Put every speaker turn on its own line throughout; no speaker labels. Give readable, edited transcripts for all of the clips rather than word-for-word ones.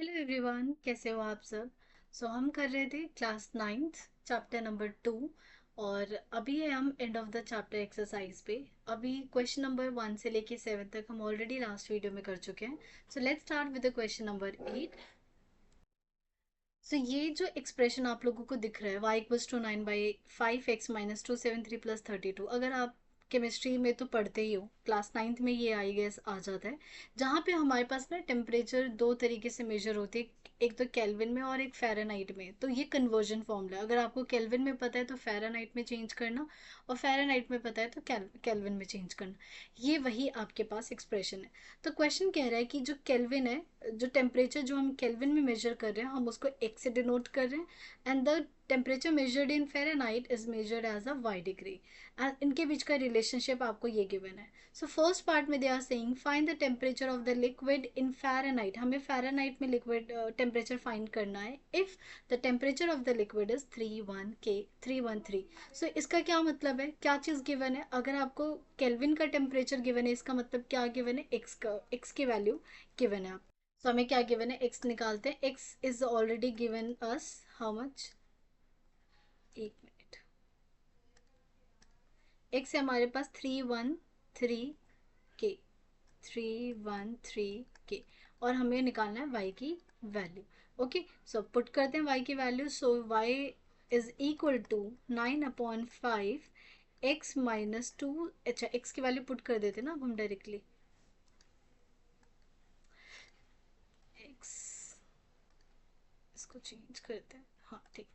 Hello everyone, कैसे हो आप सब। हम कर रहे थे क्लास नाइन्थ चैप्टर नंबर 2। और अभी है हम end of the chapter exercise पे। अभी क्वेश्चन नंबर 1 से लेके 7 तक हम ऑलरेडी लास्ट वीडियो में कर चुके हैं। Let's start with the question number 8। ये जो एक्सप्रेशन आप लोगों को दिख रहा है y=9/5x - 273 + 32, अगर आप केमिस्ट्री में तो पढ़ते ही हो, क्लास नाइन्थ में ये आई गेस आ जाता है। जहाँ पे हमारे पास ना टेम्परेचर दो तरीके से मेजर होती है, एक तो केल्विन में और एक फ़ारेनहाइट में। तो ये कन्वर्जन फॉर्मूला, अगर आपको केल्विन में पता है तो फ़ारेनहाइट में चेंज करना, और फ़ारेनहाइट में पता है तो केल्विन में चेंज करना। ये वही आपके पास एक्सप्रेशन है। तो क्वेश्चन कह रहा है कि जो केल्विन है, जो टेम्परेचर जो हम केल्विन में मेजर कर रहे हैं, हम उसको एक्स से डिनोट कर रहे हैं। And the temperature measured in Fahrenheit is measured as a Y degree. And इनके बीच का रिलेशनशिप आपको ये गिवन है। फर्स्ट पार्ट में they are saying find the temperature of the liquid in Fahrenheit. हमें फ़ारेनहाइट में लिक्विड टेम्परेचर फाइंड करना है if the temperature of the liquid is 313। इसका क्या मतलब है, क्या चीज़ गिवन है। अगर आपको केल्विन का टेम्परेचर गिवन है, इसका मतलब क्या गिवन है, एक्स का, एक्स की वैल्यू गिवन है आप। हमें क्या गिवन है, एक्स निकालते हैं। X is already given us how much, एक मिनट। एक्स है हमारे पास 313 के, 313 के। और हमें निकालना है वाई की वैल्यू। ओके, पुट करते हैं वाई की value. Y is equal to 9/5 x - 2। अच्छा, एक्स की वैल्यू पुट कर देते ना अब हम डायरेक्टली। एक्स, इसको चेंज करते हैं, हाँ ठीक।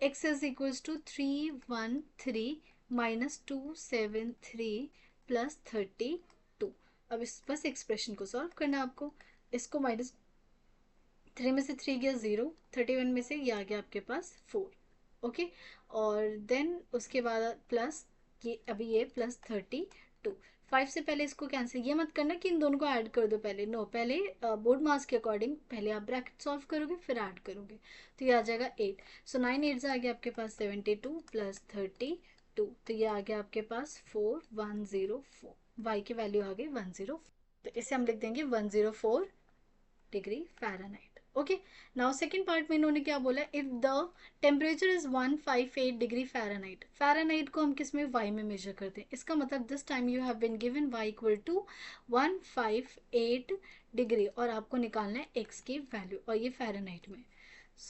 X is equals to 313 - 273 + 32। अब इस बस एक्सप्रेशन को सॉल्व करना है आपको। इसको -3 में से 3 गया 0, 31 में से ये आ गया आपके पास 4। ओके, और देन उसके बाद प्लस, ये अभी ये +32। 5 से पहले इसको कैंसिल, ये मत करना कि इन दोनों को ऐड कर दो पहले, नो, पहले बोर्ड मास के अकॉर्डिंग पहले आप ब्रैकेट सॉल्व करोगे फिर ऐड करोगे। तो ये आ जाएगा 8। 9 8 आ गया आपके पास 72 + 32। तो ये आ गया आपके पास 4104। वाई की वैल्यू आ गई 104। तो इसे हम लिख देंगे 104 degree Fahrenheit. Okay, now second part में इन्होंने क्या बोला, if the temperature is 158 degree Fahrenheit. Fahrenheit को हम किस में, वाई में मेजर करते हैं। इसका मतलब this time you have been given Y equal to 158 degree, और आपको निकालना है एक्स की वैल्यू, और ये फ़ारेनहाइट में।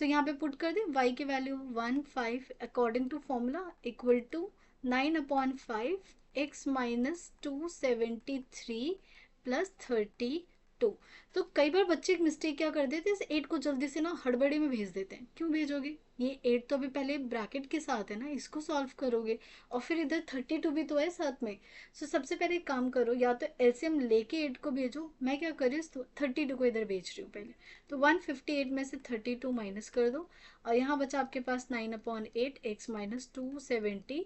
यहाँ पे पुट कर दें वाई की value 15 according to formula equal to 9/5 x - 273 + 32। तो कई बार बच्चे एक मिस्टेक क्या कर देते हैं, इस 8 को जल्दी से ना हड़बड़ी में भेज देते हैं। क्यों भेजोगे, ये 8 तो अभी पहले ब्रैकेट के साथ है ना, इसको सॉल्व करोगे, और फिर इधर 32 भी तो है साथ में। सबसे पहले एक काम करो, या तो एलसीएम लेके 8 को भेजो। मैं क्या कर रही हूँ, 32 को इधर भेज रही हूँ पहले। तो 158 में से 32 माइनस कर दो, और यहाँ बचा आपके पास 9/8 x - 273।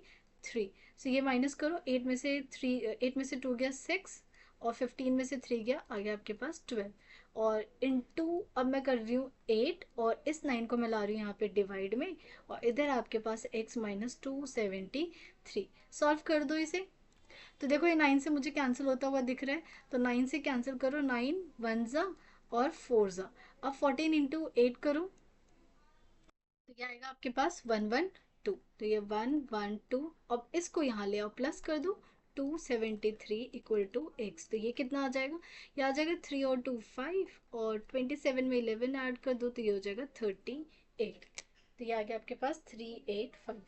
ये माइनस करो, 8 में से 3, 8 में से 2 गया 6, और 15 में से 3 गया, आ गया आपके पास 12। और इनटू, अब मैं कर रही हूँ 8, और इस 9 को मैं ला रही हूँ यहाँ पे डिवाइड में, और इधर आपके पास x - 273। सॉल्व कर दो इसे। तो देखो ये 9 से मुझे कैंसिल होता हुआ दिख रहा है, तो 9 से कैंसिल करो, 9 1 ज़ा और 4 ज़ा। अब 14 इंटू 8 करो, तो क्या आएगा आपके पास 112। तो ये 112, अब इसको यहाँ ले आओ, प्लस कर दो, 273 इक्वल टू एक्स। तो ये कितना आ जाएगा, ये आ जाएगा 3 और 2 5, और 27 में 11 ऐड कर दो, तो ये हो जाएगा 38। तो ये आ गया आपके पास 385।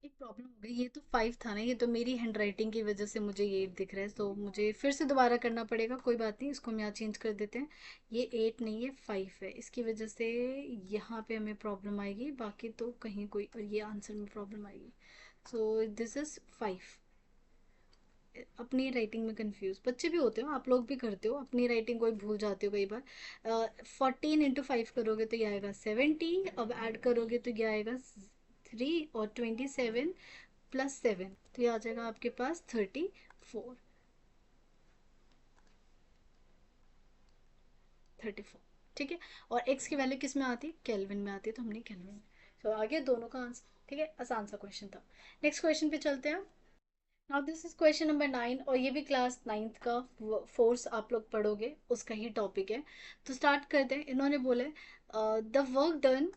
एक प्रॉब्लम हो गई, ये तो 5 था ना, ये तो मेरी हैंड राइटिंग की वजह से मुझे ये 8 दिख रहा है, तो मुझे फिर से दोबारा करना पड़ेगा। कोई बात नहीं, इसको हम यहाँ चेंज कर देते हैं। ये 8 नहीं, ये 5 है, इसकी वजह से यहाँ पे हमें प्रॉब्लम आएगी, बाकी तो कहीं कोई, और ये आंसर में प्रॉब्लम आएगी। This is 5। अपनी राइटिंग में कंफ्यूज बच्चे भी होते हो, आप लोग भी करते हो, अपनी राइटिंग को ही भूल जाते हो कई बार। 14 इंटू 5 करोगे तो ये आएगा 70, अब ऐड करोगे तो ये आएगा 3, और 27 + 7, तो ये आ जाएगा आपके पास 34। 34, ठीक है। और एक्स की वैल्यू किस में आती है, केल्विन में आती है, तो हमने केल्विन में। आगे दोनों का आंसर, ठीक है, आसान सा क्वेश्चन था। नेक्स्ट क्वेश्चन पे चलते हैं। Now this is question number 9 और ये भी क्लास 9th का फोर्स आप लोग पढ़ोगे, उसका ही टॉपिक है। तो स्टार्ट करते हैं। इन्होंने बोले the work done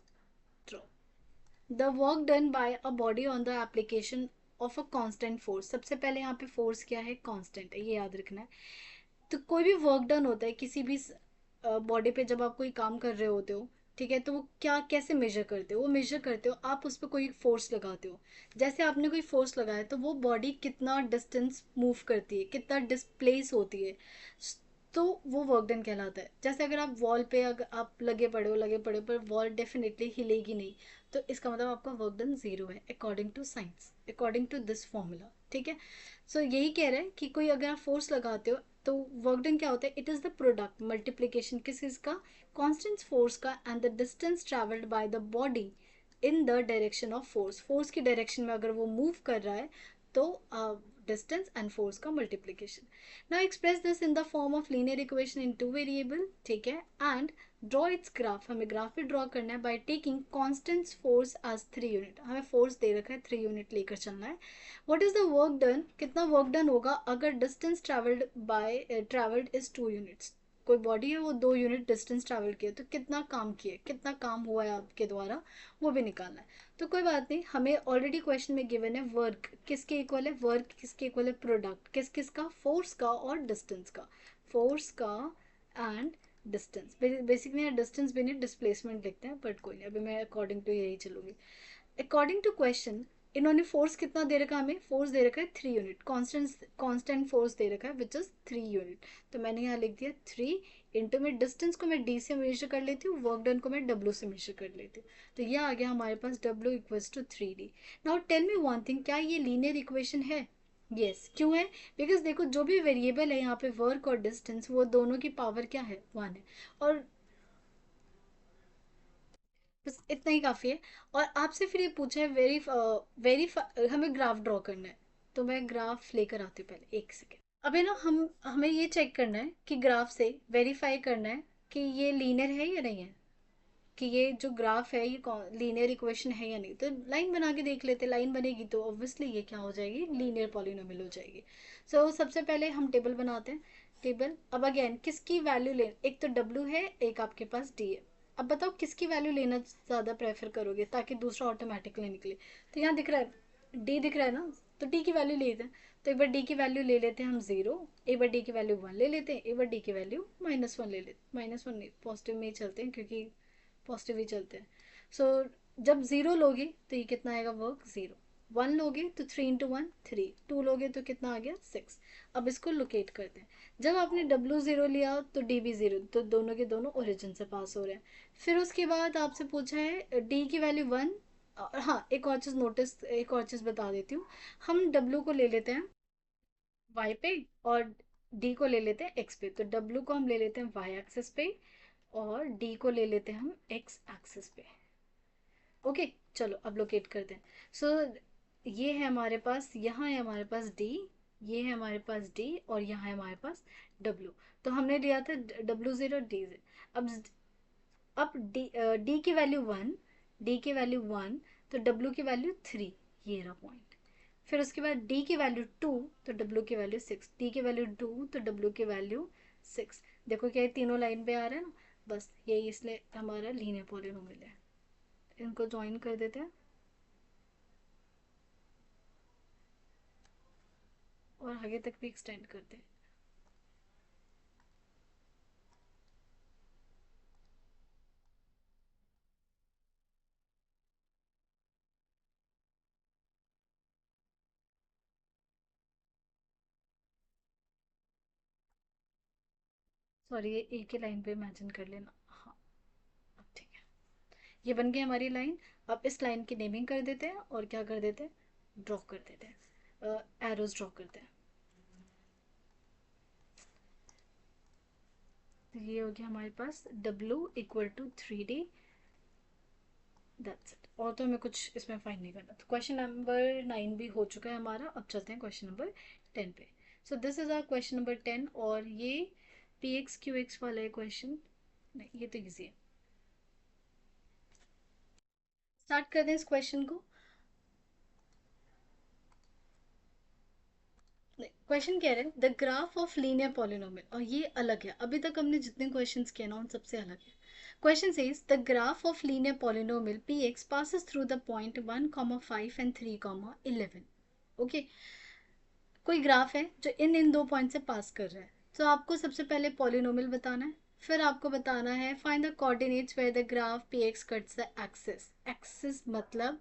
the work done by a body on the application of a constant force. सबसे पहले यहाँ पे फोर्स क्या है, कांस्टेंट है, ये याद रखना है। तो कोई भी वर्क डन होता है किसी भी बॉडी पे, जब आप कोई काम कर रहे होते हो, ठीक है, तो वो क्या कैसे मेजर करते हो, वो मेजर करते हो आप उस पर कोई फोर्स लगाते हो। जैसे आपने कोई फोर्स लगाया तो वो बॉडी कितना डिस्टेंस मूव करती है, कितना डिस्प्लेस होती है, तो वो वर्क डन कहलाता है। जैसे अगर आप वॉल पे अगर आप लगे पड़े हो पर वॉल डेफिनेटली हिलेगी नहीं, तो इसका मतलब आपका वर्क डन जीरो है according to science, according to this formula. ठीक है, सो यही कह रहे हैं कि कोई अगर आप फोर्स लगाते हो तो वर्क डन क्या होता है, it is the product multiplication किस इसका, कांस्टेंट फोर्स का and the distance travelled by the body in the direction of force. Force की डायरेक्शन में अगर वो मूव कर रहा है तो डिस्टेंस एंड फोर्स का multiplication. Now express this in the form of linear equation in two variable, ठीक है, एंड ड्रॉ इट्स ग्राफ। हमें ग्राफ भी ड्रॉ करना है by taking constant force as 3 unit. हमें फोर्स दे रखा है 3 यूनिट लेकर चलना है। What is the work done, कितना वर्क डन होगा अगर distance travelled by travelled is 2 units. कोई बॉडी है वो 2 यूनिट डिस्टेंस ट्रैवल किया तो कितना काम किया, कितना काम हुआ है आपके द्वारा, वो भी निकालना है। तो कोई बात नहीं, हमें ऑलरेडी क्वेश्चन में गिवन है वर्क किसके इक्वल है, वर्क किसके इक्वल है, प्रोडक्ट किस किस का, फोर्स का और डिस्टेंस का, फोर्स का एंड डिस्टेंस। बेसिकली डिस्टेंस भी नहीं डिस्प्लेसमेंट लिखते हैं, बट कोई नहीं, अभी मैं अकॉर्डिंग टू यही चलूंगी। अकॉर्डिंग टू क्वेश्चन इन्होंने फोर्स कितना दे रखा है, हमें फोर्स दे रखा है 3 यूनिट, कांस्टेंट फोर्स दे रखा है विच इज 3 यूनिट। तो मैंने यहाँ लिख दिया 3 इंटू में डिस्टेंस को मैं डी से मेजर कर लेती हूँ, वर्क डन को मैं डब्ल्यू से मेजर कर लेती हूँ। तो ये आ गया हमारे पास W equals to 3D। Now tell me one thing, क्या ये लीनियर इक्वेशन है? Yes yes. क्यों है? बिकॉज देखो जो भी वेरिएबल है यहाँ पे वर्क और डिस्टेंस, वो दोनों की पावर क्या है, 1 है। और बस इतना ही काफ़ी है। और आपसे फिर ये पूछा है हमें ग्राफ ड्रॉ करना है। तो मैं ग्राफ लेकर आती हूँ, पहले एक सेकेंड। अभी ना हमें ये चेक करना है कि ग्राफ से वेरीफाई करना है कि ये लीनियर है या नहीं है, कि ये जो ग्राफ है ये लीनियर इक्वेशन है या नहीं। तो लाइन बना के देख लेते, लाइन बनेगी तो ऑब्वियसली ये क्या हो जाएगी, लीनियर पॉलिनोमियल हो जाएगी। सो सबसे पहले हम टेबल बनाते हैं। टेबल, अब अगेन किसकी वैल्यू ले, एक तो डब्ल्यू है, एक आपके पास डी है। अब बताओ किसकी वैल्यू लेना ज़्यादा प्रेफर करोगे ताकि दूसरा ऑटोमेटिकली निकले। तो यहाँ दिख रहा है डी दिख रहा है ना, तो डी की वैल्यू लेते हैं। तो एक बार डी की वैल्यू ले लेते हैं हम 0, एक बार डी की वैल्यू 1 ले लेते हैं, एक बार डी की वैल्यू -1 ले लेते हैं। -1 नहीं, पॉजिटिव में ही चलते हैं क्योंकि पॉजिटिव ही चलते हैं। सो जब 0 लोगे तो ये कितना आएगा वर्क, 0। 1 लोगे तो 3 × 1 3, 2 लोगे तो कितना आ गया 6। अब इसको लोकेट करते हैं। जब आपने डब्ल्यू 0 लिया तो डी भी 0, तो दोनों के दोनों ओरिजिन से पास हो रहे हैं। फिर उसके बाद आपसे पूछा है डी की वैल्यू 1। हाँ, एक और चीज़ नोटिस, एक और चीज़ बता देती हूँ। हम डब्ल्यू को ले लेते हैं वाई पे और डी को ले लेते हैं एक्स पे। तो डब्ल्यू को हम ले लेते हैं वाई एक्सिस पे और डी को ले लेते हैं हम एक्स एक्सिस पे। ओके, चलो अब लोकेट करते हैं। सो ये है हमारे पास, यहाँ है हमारे पास डी, ये है हमारे पास डी और यहाँ है हमारे पास डब्ल्यू। तो हमने लिया था डब्ल्यू 0 डी 0। अब डी की वैल्यू 1, डी की वैल्यू 1, तो डब्ल्यू की वैल्यू 3, ये रहा पॉइंट। फिर उसके बाद डी की वैल्यू 2, तो डब्ल्यू की वैल्यू 6, डी की वैल्यू 2 तो डब्ल्यू की वैल्यू 6। देखो क्या ये तीनों लाइन पे आ रहे हैं ना, बस यही इसलिए हमारा लीनियर पॉलिनोमियल है। इनको ज्वाइन कर देते हैं और आगे तक भी एक्सटेंड करते हैं। सॉरी, ये एक ही लाइन पे इमेजिन कर लेना। हाँ, अब ठीक है, ये बन गई हमारी लाइन। अब इस लाइन की नेमिंग कर देते हैं और क्या कर देते हैं, ड्रॉ कर देते हैं, एरोज ड्रॉ करते हैं। तो ये हो गया हमारे पास W equal to 3D। That's it, और तो हमें कुछ इसमें फाइंड नहीं करना। तो क्वेश्चन नंबर 9 भी हो चुका है हमारा। अब चलते हैं क्वेश्चन नंबर 10 पे। So this is our question number 10 और ये PX QX वाला है क्वेश्चन। नहीं, ये तो ईजी है। स्टार्ट कर दें इस क्वेश्चन को। क्वेश्चन कह रहे हैं the graph of linear polynomial, और ये अलग है, अभी तक हमने जितने क्वेश्चंस किए ना उन सबसे अलग है. Question says the graph of linear polynomial P x passes through the point 1,5 and 3,11. Okay, कोई ग्राफ है जो इन दो पॉइंट से पास कर रहा है. तो आपको सबसे पहले पॉलिनोमियल बताना है, फिर आपको बताना है find the coordinates where the graph P x cuts the axis. Axis मतलब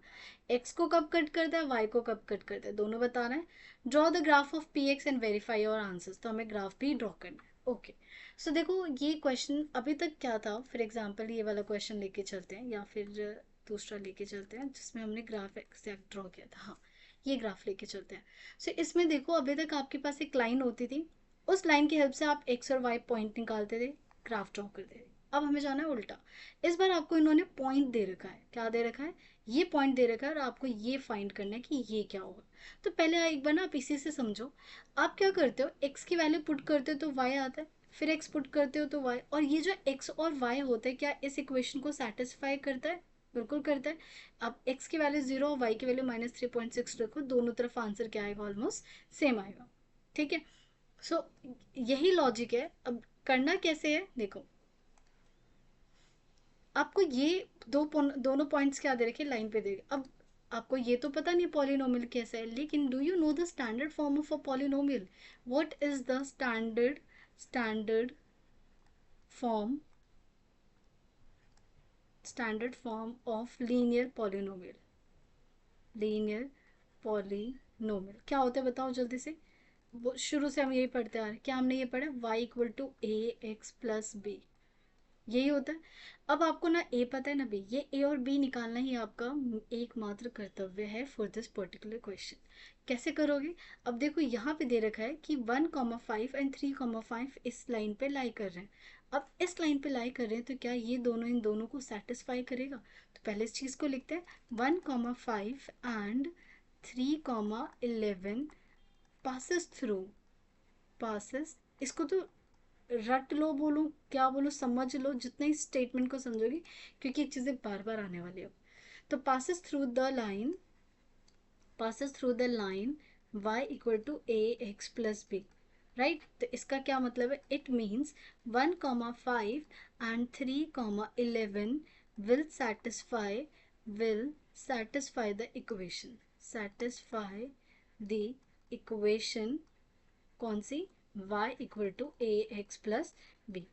एक्स को कब कट करता है, वाई को कब कट करता है, दोनों बताना है. Draw the graph of P X and verify your answers. तो हमें ग्राफ भी ड्रॉ करना है. ओके, सो देखो ये क्वेश्चन अभी तक क्या था. फॉर एग्जाम्पल ये वाला क्वेश्चन लेके चलते हैं, या फिर दूसरा लेके चलते हैं जिसमें हमने ग्राफ एक्सैक्ट ड्रॉ किया था. हाँ, ये ग्राफ लेके चलते हैं. सो इसमें देखो अभी तक आपके पास एक लाइन होती थी, उस लाइन की हेल्प से आप एक्स और वाई पॉइंट निकालते थे, ग्राफ ड्रॉ करते थे. अब हमें जाना है उल्टा. इस बार आपको इन्होंने पॉइंट दे रखा है. क्या दे रखा है, ये पॉइंट दे रखा है, और आपको ये फाइंड करना है कि ये क्या होगा. तो पहले एक बार ना आप इसी से समझो. आप क्या करते हो, एक्स की वैल्यू पुट करते हो तो वाई आता है, फिर एक्स पुट करते हो तो वाई. और ये जो एक्स और वाई होता है, क्या इस इक्वेशन को सेटिस्फाई करता है, बिल्कुल करता है. अब x की वैल्यू 0 और y की वैल्यू -3.6 रखो, दोनों तरफ आंसर क्या आएगा, ऑलमोस्ट सेम आएगा. ठीक है, सो यही लॉजिक है. अब करना कैसे है देखो, आपको ये दोनों पॉइंट्स क्या दे रखे, लाइन पे दे रखे. अब आपको ये तो पता नहीं पॉलिनोमियल कैसा है, लेकिन do you know the standard form of a polynomial. What is the standard form standard form of linear polynomial क्या होता है, बताओ जल्दी से. वो शुरू से हम यही पढ़ते आ रहे हैं. क्या हमने ये पढ़ा, y equal to A x plus B, यही होता है. अब आपको ना ए पता है ना बी, ये ए और बी निकालना ही आपका एकमात्र कर्तव्य है फॉर दिस पर्टिकुलर क्वेश्चन. कैसे करोगे, अब देखो यहाँ पे दे रखा है कि 1,5 एंड 3,5 इस लाइन पे लाई कर रहे हैं. अब इस लाइन पे लाई कर रहे हैं तो क्या ये दोनों इन दोनों को सेटिस्फाई करेगा. तो पहले इस चीज़ को लिखते हैं, 1,5 एंड 3,11 passes through, passes, इसको तो रट लो, बोलो क्या बोलो, समझ लो जितना इस स्टेटमेंट को समझोगे, क्योंकि ये चीज़ें बार बार आने वाली है. तो passes through the line y equal to a x plus b, right. तो इसका क्या मतलब है, it means 1,5 and 3,11 will satisfy will satisfy the equation, satisfy the equation कौन सी, y equal to A x plus B.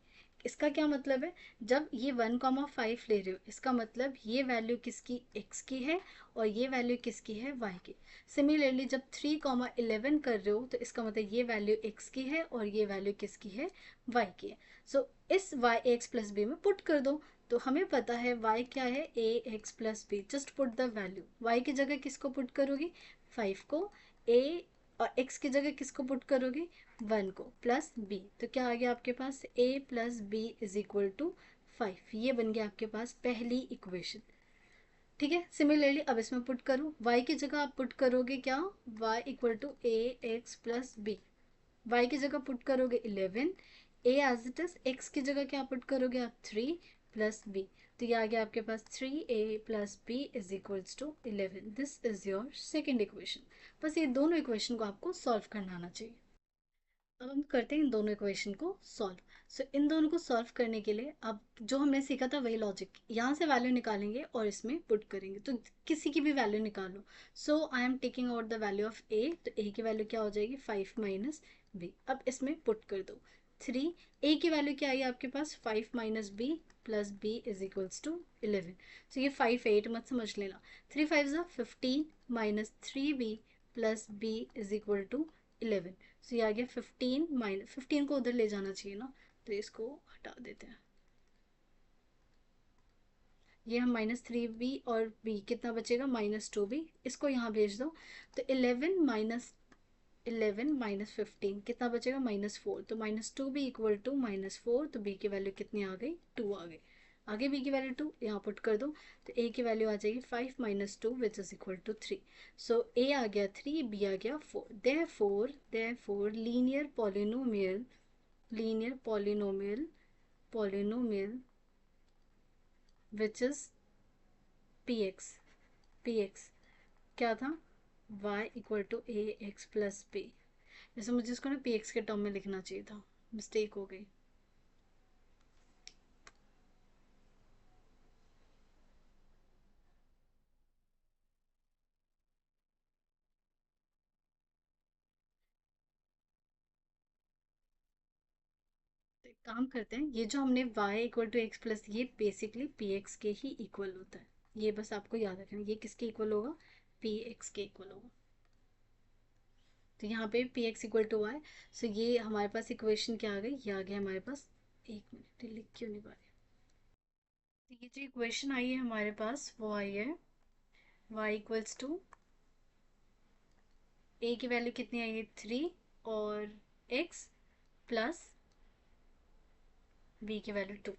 इसका क्या मतलब है, जब ये 1,5 ले रहे हो, इसका मतलब ये वैल्यू किसकी, x की है, और ये वैल्यू किसकी है, y की. सिमिलरली जब 3,11 कर रहे हो, तो इसका मतलब ये वैल्यू x की है और ये वैल्यू किसकी है, y की है. सो इस y एक्स प्लस बी में पुट कर दो. तो हमें पता है y क्या है, a x plus b. Just put the value, y की जगह किसको पुट करोगी, 5 को, a और x की जगह किसको पुट करोगे, 1 को, प्लस b. तो क्या आ गया आपके पास, a plus B is equal to 5. ये बन गया आपके पास पहली इक्वेशन. ठीक है, सिमिलरली अब इसमें पुट करो, y की जगह आप पुट करोगे क्या, y equal to A x plus B. Y की जगह पुट करोगे 11, A as it is, X की जगह क्या पुट करोगे आप, 3 प्लस बी. तो ये आ गया आपके पास 3a plus B is equals to 11. This is your second equation. बस ये दोनों इक्वेशन को आपको सॉल्व करना आना चाहिए. अब हम करते हैं इन दोनों इक्वेशन को सॉल्व. सो इन दोनों को सॉल्व करने के लिए अब जो हमने सीखा था वही लॉजिक, यहाँ से वैल्यू निकालेंगे और इसमें पुट करेंगे. तो किसी की भी वैल्यू निकालो. So I am taking out the value of a. तो ए की वैल्यू क्या हो जाएगी, 5 माइनस बी. अब इसमें पुट कर दो 3. ए की वैल्यू क्या आई आपके पास, 5 minus B plus B is equals to 11. तो ये 5 8 मत समझ लेना. 3 5 ज़ा 15 minus 3b plus B is equal to 11. So ये आ गया 15 माइनस, 15 को उधर ले जाना चाहिए ना, तो इसको हटा देते हैं. ये हम -3b और b कितना बचेगा, -2b. इसको यहाँ भेज दो. तो 11 माइनस 15 कितना बचेगा, -4. तो -2b इक्वल टू -4. तो b की वैल्यू कितनी आ गई, 2 आ गई. आगे b की वैल्यू 2 यहाँ पुट कर दो. तो a की वैल्यू आ जाएगी 5 minus 2 which is equal to 3. So a आ गया 3, b आ गया 4. Therefore linear polynomial which is px क्या था, y equal to A x plus B. जैसे मुझे इसको ना पी एक्स के टर्म में लिखना चाहिए था, मिस्टेक हो गई। तो एक काम करते हैं, ये जो हमने y equal to X plus, ये बेसिकली पी एक्स के ही इक्वल होता है। ये बस आपको याद रखना, ये किसके इक्वल होगा, पी एक्स के इक्वल होगा। तो यहाँ पे p x equal to y, so ये हमारे पास इक्वेशन क्या आ गई, ये आ गया हमारे पास, एक मिनट लिख क्यों नहीं पा रही। तो ये जो इक्वेशन आई है हमारे पास वो आई है y इक्वल्स टू, ए की वैल्यू कितनी आई है 3, और x प्लस v की वैल्यू 2।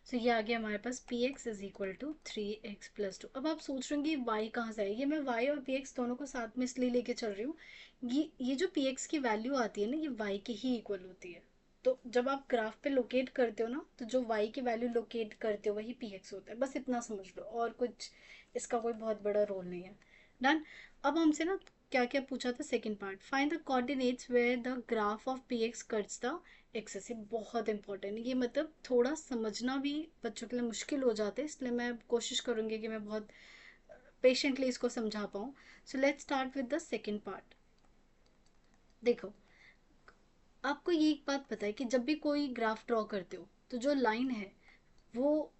सो ये आ गया हमारे पास p x is equal to 3x+2। अब आप सोच रहे होंगे y कहाँ से आएगी, मैं y और पी एक्स दोनों को साथ में इसलिए लेके चल रही हूँ, ये जो पी एक्स की वैल्यू आती है ना, ये y के ही इक्वल होती है। तो जब आप ग्राफ पे लोकेट करते हो ना, तो जो y की वैल्यू लोकेट करते हो वही पी एक्स होता है, बस इतना समझ लो, और कुछ इसका कोई बहुत बड़ा रोल नहीं है। डन। अब हमसे ना क्या क्या पूछा था, second part, find the coordinates where the graph of P x cuts the axes. ये बहुत इंपॉर्टेंट है, ये मतलब थोड़ा समझना भी बच्चों के लिए मुश्किल हो जाता है, इसलिए मैं कोशिश करूंगी कि मैं बहुत पेशेंटली इसको समझा पाऊँ। So let's start with the second part. देखो, आपको ये एक बात पता है कि जब भी कोई ग्राफ ड्रॉ करते हो, तो जो लाइन है वो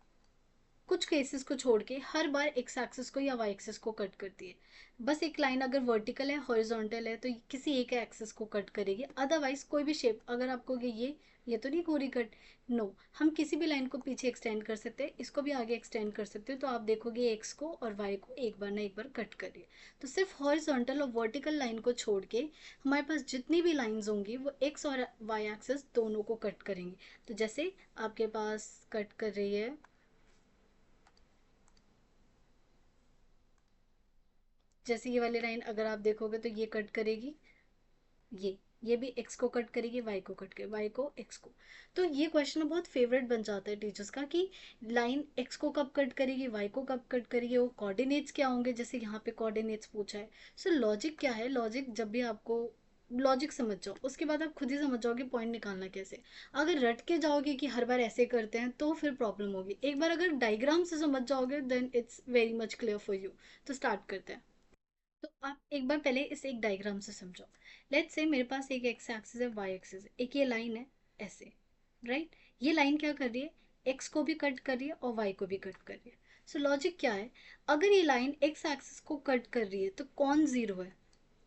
कुछ केसेस को छोड़ के हर बार एक्स एक्सिस को या वाई एक्सिस को कट करती है। बस एक लाइन अगर वर्टिकल है, हॉरिजॉन्टल है, तो किसी एक एक्सिस को कट करेगी, अदरवाइज कोई भी शेप अगर आपको ये तो नहीं पूरी कट, नो, हम किसी भी लाइन को पीछे एक्सटेंड कर सकते हैं, इसको भी आगे एक्सटेंड कर सकते हो, तो आप देखोगे एक्स को और वाई को एक बार ना एक बार कट करिए। तो सिर्फ हॉरिजॉन्टल और वर्टिकल लाइन को छोड़ के हमारे पास जितनी भी लाइंस होंगी वो एक्स और वाई एक्सिस दोनों को कट करेंगी। तो जैसे आपके पास कट कर रही है, जैसे ये वाली लाइन अगर आप देखोगे तो ये कट करेगी, ये भी एक्स को कट करेगी, वाई को कट करेगी, वाई को एक्स को। तो ये क्वेश्चन बहुत फेवरेट बन जाता है टीचर्स का कि लाइन एक्स को कब कट करेगी, वाई को कब कट करेगी, वो कोऑर्डिनेट्स क्या होंगे, जैसे यहाँ पे कोऑर्डिनेट्स पूछा है। सो लॉजिक क्या है, लॉजिक जब भी आपको लॉजिक समझ जाओ, उसके बाद आप खुद ही समझ जाओगे पॉइंट निकालना कैसे। अगर रट के जाओगे कि हर बार ऐसे करते हैं तो फिर प्रॉब्लम होगी, एक बार अगर डायग्राम से समझ जाओगे then it's very much clear for you. तो स्टार्ट करते हैं। तो आप एक बार पहले इस एक डायग्राम से समझो। लेट्स से मेरे पास एक एक्स एक्सिस है, वाई एक्सिस है, एक ये लाइन है ऐसे, राइट। ये लाइन क्या कर रही है, एक्स को भी कट कर रही है और वाई को भी कट कर रही है। सो लॉजिक क्या है, अगर ये लाइन एक्स एक्सिस को कट कर रही है तो कौन जीरो है,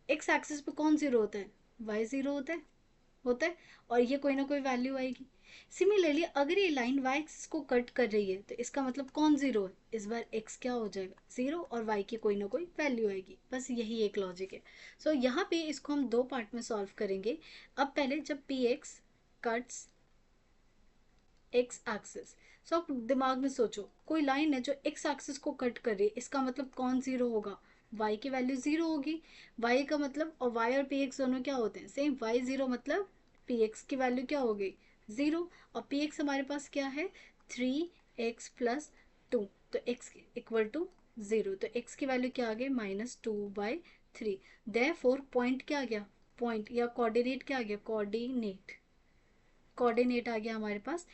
एक्स एक्सिस पे कौन जीरो होता है, वाई जीरो होता है, और ये कोई ना कोई वैल्यू आएगी। सिमिलरली अगर ये लाइन वाई एक्सिस को कट कर रही है तो इसका मतलब कौन जीरो है, इस बार एक्स क्या हो जाएगा, जीरो, और वाई की कोई ना कोई वैल्यू आएगी, बस यही एक लॉजिक है। सो यहाँ पे इसको हम दो पार्ट में सॉल्व करेंगे। अब पहले जब P x cuts x axis, so आप दिमाग में सोचो कोई लाइन है जो एक्स एक्सिस को कट कर रही है, इसका मतलब कौन जीरो होगा, y की वैल्यू जीरो होगी। y का मतलब, और y और px दोनों क्या होते हैं सेम, y जीरो मतलब px की वैल्यू क्या हो गई, जीरो, और px हमारे पास क्या है 3x+2, तो x इक्वल टू जीरो, तो x की वैल्यू क्या आ गई -2/3। देयरफॉर पॉइंट क्या आ गया, पॉइंट या कोऑर्डिनेट क्या आ गया, कोऑर्डिनेट आ गया हमारे पास,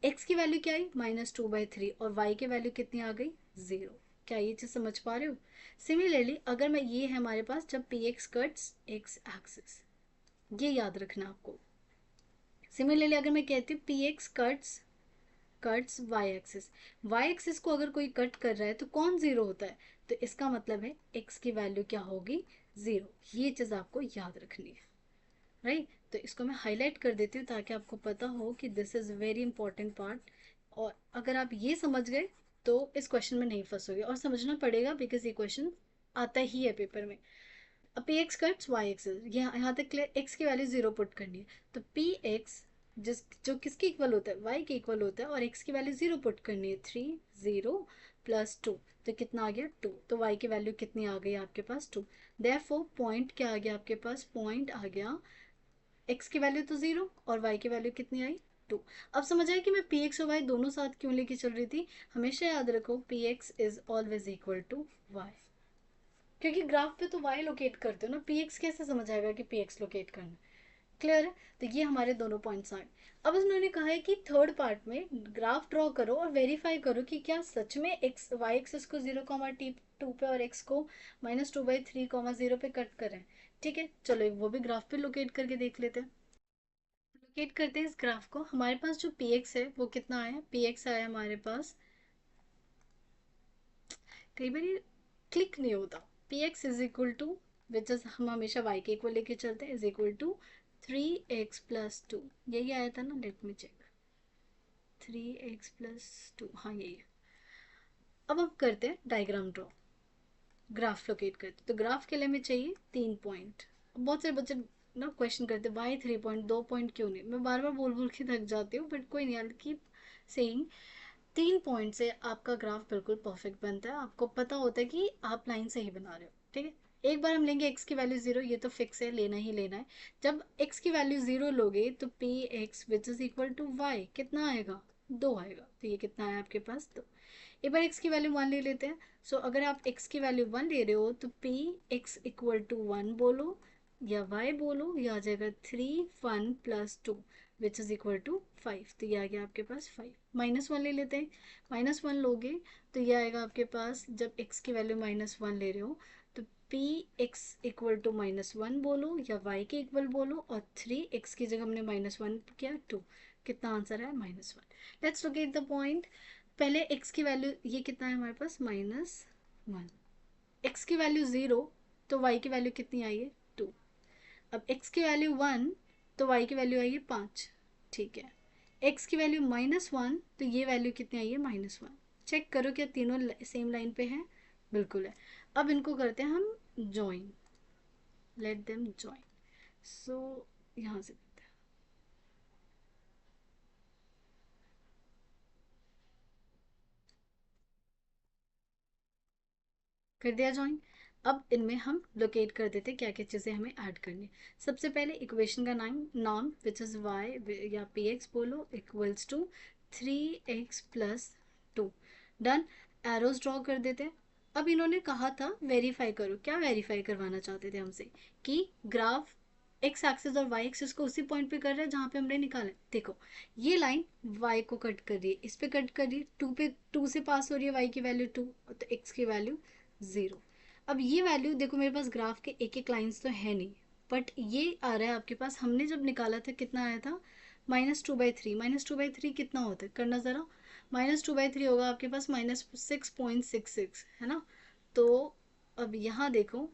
एक्स की वैल्यू क्या आई -2/3 और वाई की वैल्यू कितनी आ गई, जीरो। क्या ये चीज समझ पा रहे हो। सिमिलरली अगर मैं, ये है हमारे पास जब P x cuts x axis, ये याद रखना आपको। सिमिलरली अगर मैं कहती हूँ P x cuts cuts Y axis, Y axis को अगर कोई कट कर रहा है तो कौन जीरो होता है, तो इसका मतलब है एक्स की वैल्यू क्या होगी, जीरो। ये चीज आपको याद रखनी है, राइट। तो इसको मैं हाईलाइट कर देती हूँ ताकि आपको पता हो कि this is very important part. और अगर आप ये समझ गए तो इस क्वेश्चन में नहीं फंसोगे, और समझना पड़ेगा बिकॉज ये क्वेश्चन आता ही है पेपर में। अब P x cuts Y axis, यहाँ तक एक्स की वैल्यू जीरो पुट करनी है, तो पी एक्स जो किसके इक्वल होता है, वाई के इक्वल होता है, और एक्स की वैल्यू जीरो पुट करनी है, 3 0 + 2, तो कितना आ गया 2, तो वाई की वैल्यू कितनी आ गई आपके पास 2। देयरफॉर पॉइंट क्या आ गया आपके पास, पॉइंट आ गया एक्स की वैल्यू तो जीरो और वाई की वैल्यू कितनी आई 2। अब समझ आया कि मैं पी एक्स और वाई दोनों साथ क्यों लेके चल रही थी। हमेशा याद रखो P x is always equal to Y, क्योंकि ग्राफ पे तो वाई लोकेट करते हो ना, पी एक्स कैसे समझ आएगा कि पी एक्स लोकेट करना। क्लियर है। तो ये हमारे दोनों पॉइंट्स आए। अब उन्होंने कहा है कि थर्ड पार्ट में ग्राफ ड्रॉ करो और वेरीफाई करो कि क्या सच में एक्स वाई एक्सिस को 0, T2 पे और एक्स को -2/3, 0 पे कट करें। ठीक है, चलो वो भी ग्राफ पे लोकेट करके देख लेते हैं। लोकेट करते हैं इस ग्राफ को। हमारे पास जो पी एक्स है वो कितना आया, पी एक्स आया हमारे पास, कई बार क्लिक नहीं होता, P x is equal to, which is हम हमेशा वाई के इक्वल लेके चलते हैं, इज इक्वल टू 3x+2। यही आया था ना, लेट मी चेक, 3x+2, हाँ यही है। अब हम करते हैं डायग्राम ड्रॉ, ग्राफ लोकेट करते। तो ग्राफ के लिए हमें चाहिए 3 पॉइंट। बहुत सारे बच्चे ना क्वेश्चन करते हैं वाई 3 पॉइंट, 2 पॉइंट क्यों नहीं, मैं बार बार बोल बोल के थक जाती हूँ, बट कोई नहीं, आई कीप सेइंग। 3 पॉइंट से आपका ग्राफ बिल्कुल परफेक्ट बनता है, आपको पता होता है कि आप लाइन सही बना रहे हो। ठीक है, एक बार हम लेंगे एक्स की वैल्यू 0, ये तो फिक्स है, लेना ही लेना है। जब एक्स की वैल्यू 0 लोगे तो P X which is equal to Y कितना आएगा, 2 आएगा। तो ये कितना है आपके पास, 2। एक बार एक्स की वैल्यू 1 ले लेते हैं। सो अगर आप एक्स की वैल्यू 1 ले रहे हो तो पी एक्स इक्वल टू 1 बोलो या वाई बोलो, ये आ जाएगा 3, 1 + 2 विच इज इक्वल टू 5। तो ये आ गया आपके पास 5। -1 ले लेते हैं, -1 लोगे तो ये आएगा आपके पास, जब x की वैल्यू -1 ले रहे हो तो पी एक्स इक्वल टू -1 बोलो या y के इक्वल बोलो, और 3x की जगह हमने -1 किया 2, कितना आंसर है -1। Let's locate the point. पहले x की वैल्यू ये कितना है हमारे पास, -1। x की वैल्यू 0 तो y की वैल्यू कितनी आई है, 2। अब x की वैल्यू 1 तो y की वैल्यू आई है 5। ठीक है, x की वैल्यू -1 तो ये वैल्यू कितनी आई है, -1। चेक करो क्या तीनों सेम लाइन पे हैं, बिल्कुल है। अब इनको करते हैं हम ज्वाइन, लेट देम ज्वाइन। सो यहाँ से कर दिया ज्वाइन। अब इनमें हम लोकेट कर देते क्या क्या चीज़ें हमें ऐड करनी। सबसे पहले इक्वेशन का नाम विच इज़ वाई या पी एक्स बोलो equals to 3x+2। Done, arrows draw कर देते हैं। अब इन्होंने कहा था वेरीफाई करो, क्या वेरीफाई करवाना चाहते थे हमसे, कि ग्राफ एक्स एक्सिस और वाई एक्सिस को उसी पॉइंट पे कर रहा है जहाँ पे हमने निकाला है। देखो ये लाइन वाई को कट कर रही है, इस पे कट कर रही है, 2 पे 2 से पास हो रही है, वाई की वैल्यू 2 तो एक्स की वैल्यू 0। अब ये वैल्यू देखो, मेरे पास ग्राफ के एक एक लाइन्स तो है नहीं, बट ये आ रहा है आपके पास, हमने जब निकाला था कितना आया था, -2/3। -2/3 कितना होता है, करना ज़रा, -2/3 होगा आपके पास -6.66, है ना। तो अब यहाँ देखो,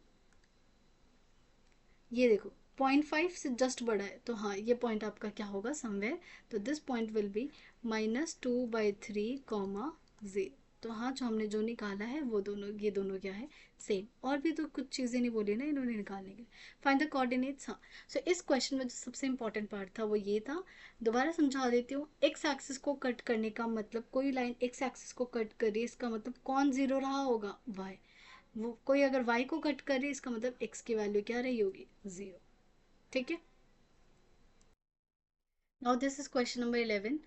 ये देखो 0.5 से जस्ट बड़ा है, तो हाँ ये पॉइंट आपका क्या होगा, समवेयर। तो दिस पॉइंट विल बी -2/3, 0। तो हाँ जो हमने जो निकाला है वो दोनों, ये दोनों क्या है, सेम। और भी तो कुछ चीज़ें नहीं बोली ना इन्होंने निकालने के लिए। फाइंड द कोऑर्डिनेट्स, हाँ। सो इस क्वेश्चन में जो सबसे इंपॉर्टेंट पार्ट था वो ये था, दोबारा समझा देती हूँ। एक्स एक्सिस को कट करने का मतलब, कोई लाइन एक्स एक्सिस को कट करिए, इसका मतलब कौन जीरो रहा होगा, वाई। वो कोई अगर y को कट करे इसका मतलब x की वैल्यू क्या रही होगी, 0। ठीक है, now this is question number 11।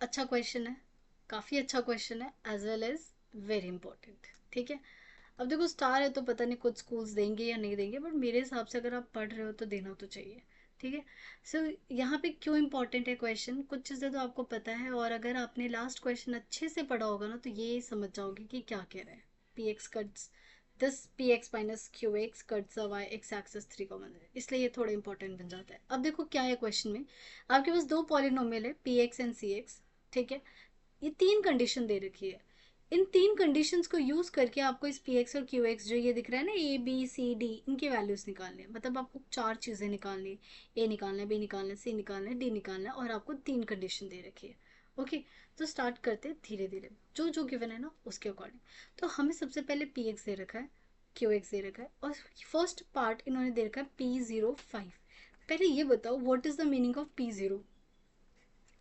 अच्छा क्वेश्चन है, काफ़ी अच्छा क्वेश्चन है, as well as very important. ठीक है, अब देखो स्टार है तो पता नहीं कुछ स्कूल्स देंगे या नहीं देंगे, बट मेरे हिसाब से अगर आप पढ़ रहे हो तो देना तो चाहिए। ठीक है, सो यहाँ पे क्यों इंपॉर्टेंट है क्वेश्चन, कुछ चीज़ें तो आपको पता है, और अगर आपने लास्ट क्वेश्चन अच्छे से पढ़ा होगा ना तो ये समझ जाओगे कि क्या कह रहे हैं। P x cuts this, P x minus Q X cuts Y X axes 3 common है, इसलिए ये थोड़ा इंपॉर्टेंट बन जाता है। अब देखो क्या है क्वेश्चन में, आपके पास दो पॉलिनोमियल है P X and C X. ठीक है, ये तीन कंडीशन दे रखी है। इन तीन कंडीशंस को यूज करके आपको इस पी एक्स और क्यू एक्स जो ये दिख रहा है ना, ए बी सी डी, इनके वैल्यूज निकालने हैं। मतलब आपको चार चीजें निकालनी है, ए निकालना है, बी निकालना है, सी निकालना है, डी निकालना है, और आपको तीन कंडीशन दे रखी है। ओके, तो स्टार्ट करते हैं धीरे धीरे, जो जो गिवन है ना उसके अकॉर्डिंग। तो हमें सबसे पहले पी एक्स दे रखा है, क्यू एक्स दे रखा है, और फर्स्ट पार्ट इन्होंने दे रखा है P05। पहले ये बताओ what is the meaning of P0।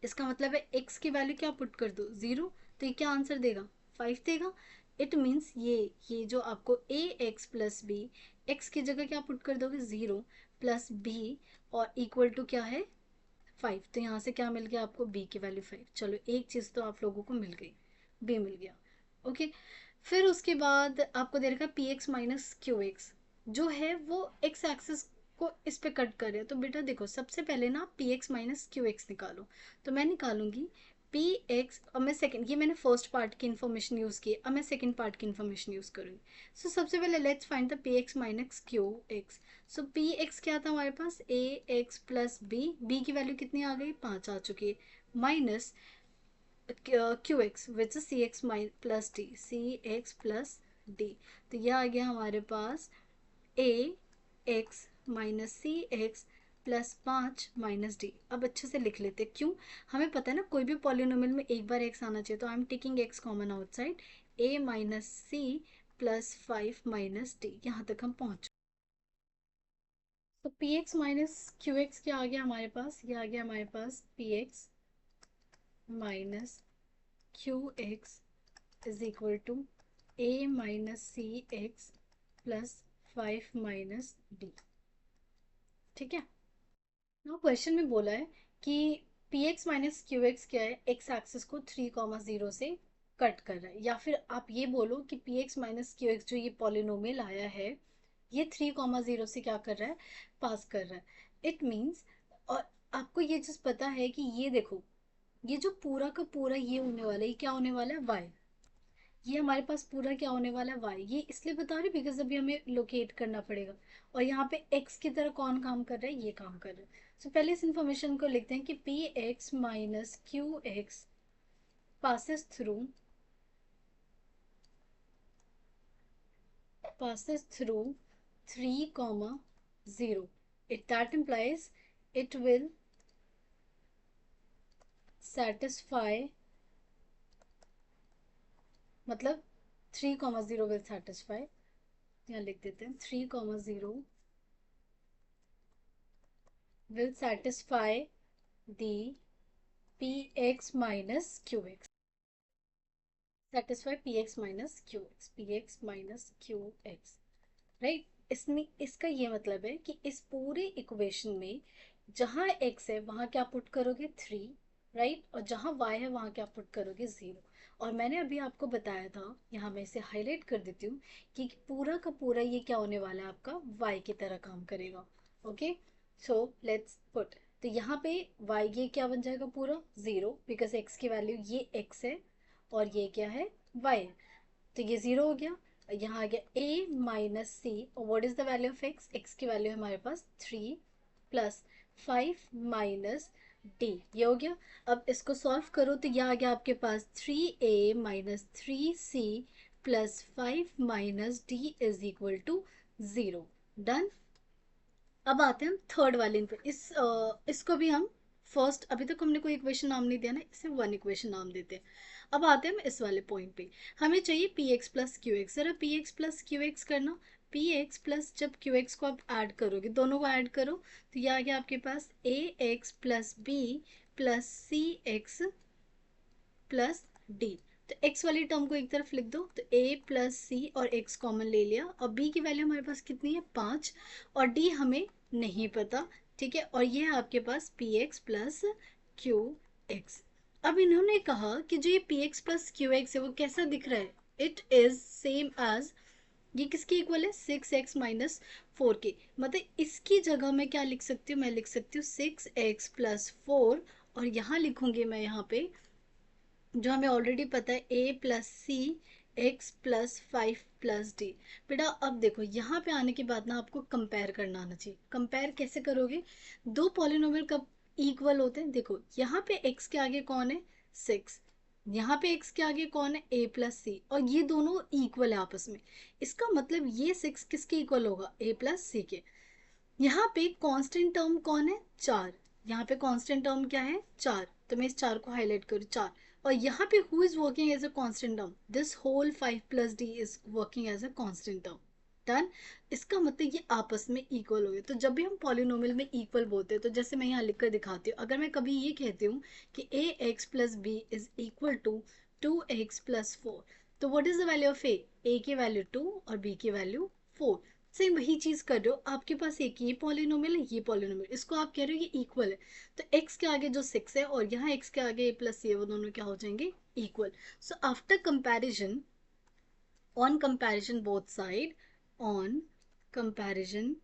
इसका मतलब है x की वैल्यू क्या पुट कर दो, 0, तो ये क्या आंसर देगा, 5 देगा। इट मीन्स ये जो आपको ए एक्स प्लस बी, एक्स की जगह क्या पुट कर दोगे, 0 प्लस बी, और इक्वल टू क्या है, 5। तो यहाँ से क्या मिल गया आपको, b की वैल्यू 5। चलो एक चीज़ तो आप लोगों को मिल गई, b मिल गया। ओके, फिर उसके बाद आपको दे रखा P x minus Q x, जो है वो एक्स एक्सिस को इस पे कट कर रहे हैं। तो बेटा देखो सबसे पहले ना P x minus Q x निकालो। तो मैं निकालूंगी पी एक्स, अब मैं सेकंड, ये मैंने फर्स्ट पार्ट की इन्फॉर्मेशन यूज़ की, अब मैं सेकंड पार्ट की इन्फॉर्मेशन यूज़ करूँगी। सो सबसे पहले let's find the P x minus Q x. So P x क्या था हमारे पास, ए एक्स प्लस बी की वैल्यू कितनी आ गई, 5 आ चुकी है, minus Q x which C x plus D, C x plus D. तो यह आ गया हमारे पास ए x minus c x plus 5 minus D. अब अच्छे से लिख लेते, क्यों, हमें पता है ना कोई भी पॉलिनोमियल में एक बार एक्स आना चाहिए, तो I am taking x common outside, a minus C plus 5 minus d, यहाँ तक हम पहुँच। तो P x minus Q x क्या आ गया हमारे पास, ये आ गया हमारे पास p x minus Q x is equal to a minus c x plus 5 minus d. ठीक है, ना क्वेश्चन में बोला है कि p x minus Q x क्या है, एक्स एक्सिस को 3,0 से कट कर रहा है, या फिर आप ये बोलो कि p x minus Q x जो ये पॉलिनोमियल आया है, ये 3,0 से क्या कर रहा है, पास कर रहा है। इट मीन्स, और आपको ये चीज़ पता है कि ये देखो, ये जो पूरा का पूरा ये होने वाला है, ये क्या होने वाला है, वाई, ये हमारे पास पूरा क्या होने वाला है, वाई। ये इसलिए बता रही बिकॉज अभी हमें लोकेट करना पड़ेगा, और यहाँ पे एक्स की तरह कौन काम कर रहा है, ये काम कर रहा है। सो पहले इस इंफॉर्मेशन को लिखते हैं कि p x minus Q x passes through passes through 3 comma 0, it that implies it will satisfy, मतलब 3,0 will satisfy, यहाँ लिख देते हैं 3,0 will satisfy the px minus qx, satisfy px minus qx, px minus qx, right. इसमें इसका ये मतलब है कि इस पूरे इक्वेशन में जहाँ x है वहाँ क्या पुट करोगे 3, राइट, और जहाँ y है वहाँ क्या पुट करोगे 0। और मैंने अभी आपको बताया था, यहाँ मैं इसे हाईलाइट कर देती हूँ, कि पूरा का पूरा ये क्या होने वाला है, आपका y की तरह काम करेगा। ओके, सो लेट्स पुट, तो यहाँ पे y ये क्या बन जाएगा पूरा 0, बिकॉज x की वैल्यू ये x है और ये क्या है y है, तो ये 0 हो गया। यहाँ आ गया a माइनस सी, और what is the value of x, x की वैल्यू है हमारे पास 3 प्लस 5 माइनस डी, ये हो गया। अब इसको सॉल्व करो तो यह आ गया आपके पास 3a minus 3c plus 5 minus D is equal to 0। Done. अब आते हैं हम थर्ड वाले पे, इसको भी हम फर्स्ट, अभी तक हमने कोई इक्वेशन नाम नहीं दिया ना, इसे वन इक्वेशन नाम देते हैं। अब आते हैं हम इस वाले पॉइंट पे, हमें चाहिए p x plus q x. जरा p x plus q x करना, पी एक्स प्लस जब क्यू एक्स को आप ऐड करोगे, दोनों को ऐड करो, तो यह आ गया आपके पास ए x plus B plus C x plus D. तो x वाली टर्म को एक तरफ लिख दो, तो a प्लस सी और x कॉमन ले लिया, और b की वैल्यू हमारे पास कितनी है 5, और d हमें नहीं पता। ठीक है, और ये है आपके पास p x plus q x. अब इन्होंने कहा कि जो ये p x plus q x है वो कैसा दिख रहा है, इट इज सेम एज, ये किसके इक्वल है 6x माइनस 4 के, मतलब इसकी जगह मैं क्या लिख सकती हूँ, मैं लिख सकती हूँ 6x प्लस 4, और यहाँ लिखूंगी मैं यहाँ पे जो हमें ऑलरेडी पता है a plus C x plus 5 plus D. बेटा अब देखो यहाँ पे आने के बाद ना आपको कंपेयर करना आना चाहिए। कंपेयर कैसे करोगे, दो पॉलिनोमियल कब इक्वल होते हैं, देखो यहाँ पे x के आगे कौन है 6, यहाँ पे x के आगे कौन है a प्लस सी, और ये दोनों इक्वल है आपस में, इसका मतलब ये 6 किसके इक्वल होगा, a प्लस सी के। यहाँ पे कांस्टेंट टर्म कौन है 4, यहाँ पे कांस्टेंट टर्म क्या है 4, तो मैं इस 4 को हाईलाइट करूँ 4, और यहाँ पे who is working as a constant term, this whole 5 plus D is working as a constant term. Done. इसका मतलब ये आपस में इक्वल हो गए। तो जब भी हम पॉलिनोमियल में इक्वल बोलते हैं, तो जैसे मैं यहाँ लिख कर दिखाती हूँ, अगर मैं कभी ये कहती हूँ कि a x plus B is equal to 2x plus 4, तो what is the value of a की वैल्यू 2 और बी की वैल्यू 4। सेम वही चीज कर रहे हो, आपके पास एक ये पॉलिनोमियल है, ये पॉलिनोमियल, इसको आप कह रहे हो ये इक्वल है, तो x के आगे जो 6 है और यहाँ x के आगे a प्लस सी है, वो दोनों क्या हो जाएंगे equal. So after comparison on comparison both side, on comparison,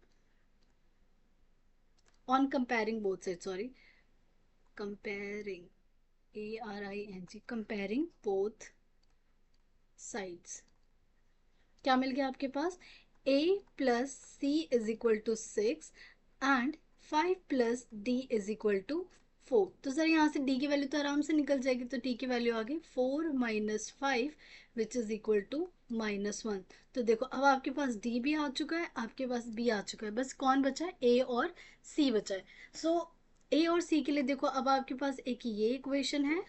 on comparing both sides, sorry, comparing, ARING, comparing both sides, क्या मिल गया आपके पास, a plus C is equal to 6 and 5 plus D is equal to 4। तो sir यहाँ से d की value तो आराम से निकल जाएगी, तो t की वैल्यू आ गई 4 minus 5 which is equal to -1। तो देखो अब आपके पास d भी आ चुका है, आपके पास b आ चुका है, बस कौन बचा है, a और c बचा है। सो a और c के लिए देखो अब आपके पास एक ये इक्वेशन है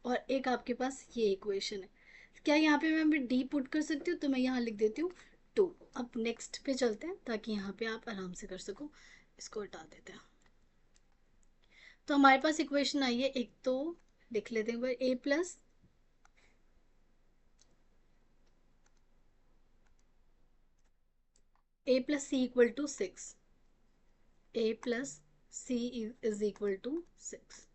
और एक आपके पास ये इक्वेशन है। क्या यहाँ पे मैं डी पुट कर सकती हूँ, तो मैं यहाँ लिख देती हूँ 2। अब नेक्स्ट पे चलते हैं ताकि यहाँ पे आप आराम से कर सको, इसको हटा देते हैं। तो हमारे पास इक्वेशन आई है, एक तो लिख लेते हैं a plus C equal to 6, a plus C is equal to 6।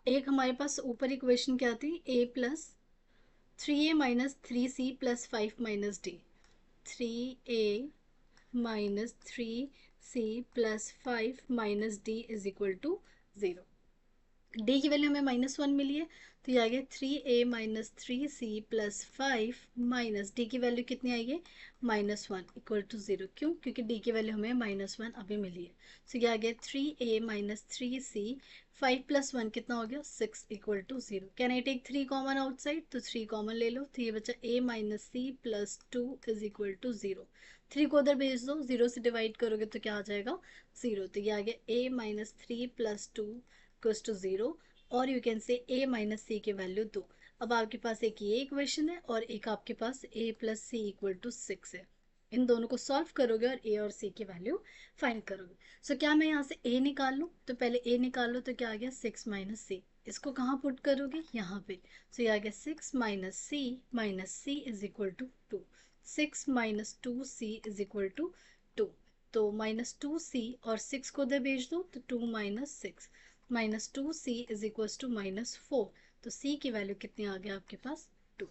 एक हमारे पास ऊपर इक्वेशन क्या थी, a plus 3a minus 3c plus 5 minus d, 3a minus 3c plus 5 minus D is equal to 0। D की वैल्यू हमें -1 मिली है, तो ये आ गया 3a minus 3c plus 5 minus d की वैल्यू कितनी आई है, -1 इक्वल टू 0। क्यों, क्योंकि डी की वैल्यू हमें -1 अभी मिली है। सो ये आ गया 3a माइनस 3c, 5 प्लस 1 कितना हो गया 6 equal to 0। Can I take 3 common outside, तो 3 कॉमन ले लो, तो ये बचा a minus C plus 2 is equal to 0। 3 को उधर भेज दो, 0 से डिवाइड करोगे तो क्या आ जाएगा 0। तो ये आ गया a minus 3 plus 2 equals to 0, और you can say a minus c की वैल्यू 2। अब आपके पास एक ये इक्वेशन है और एक आपके पास a plus C equal to 6 है। इन दोनों को सॉल्व करोगे और a और c की वैल्यू फाइंड करोगे। सो क्या मैं यहाँ से a निकाल लूँ, तो पहले a निकाल लो, तो क्या आ गया 6 माइनस सी, इसको कहाँ पुट करोगे, यहाँ पे। सो ये आ गया 6 minus C is equal to 2, 6 minus 2c is equal to 2। तो -2c और 6 को उधर भेज दो, तो 2 minus 6, -2c is equal to -4। तो c की वैल्यू कितनी आ गया आपके पास 2।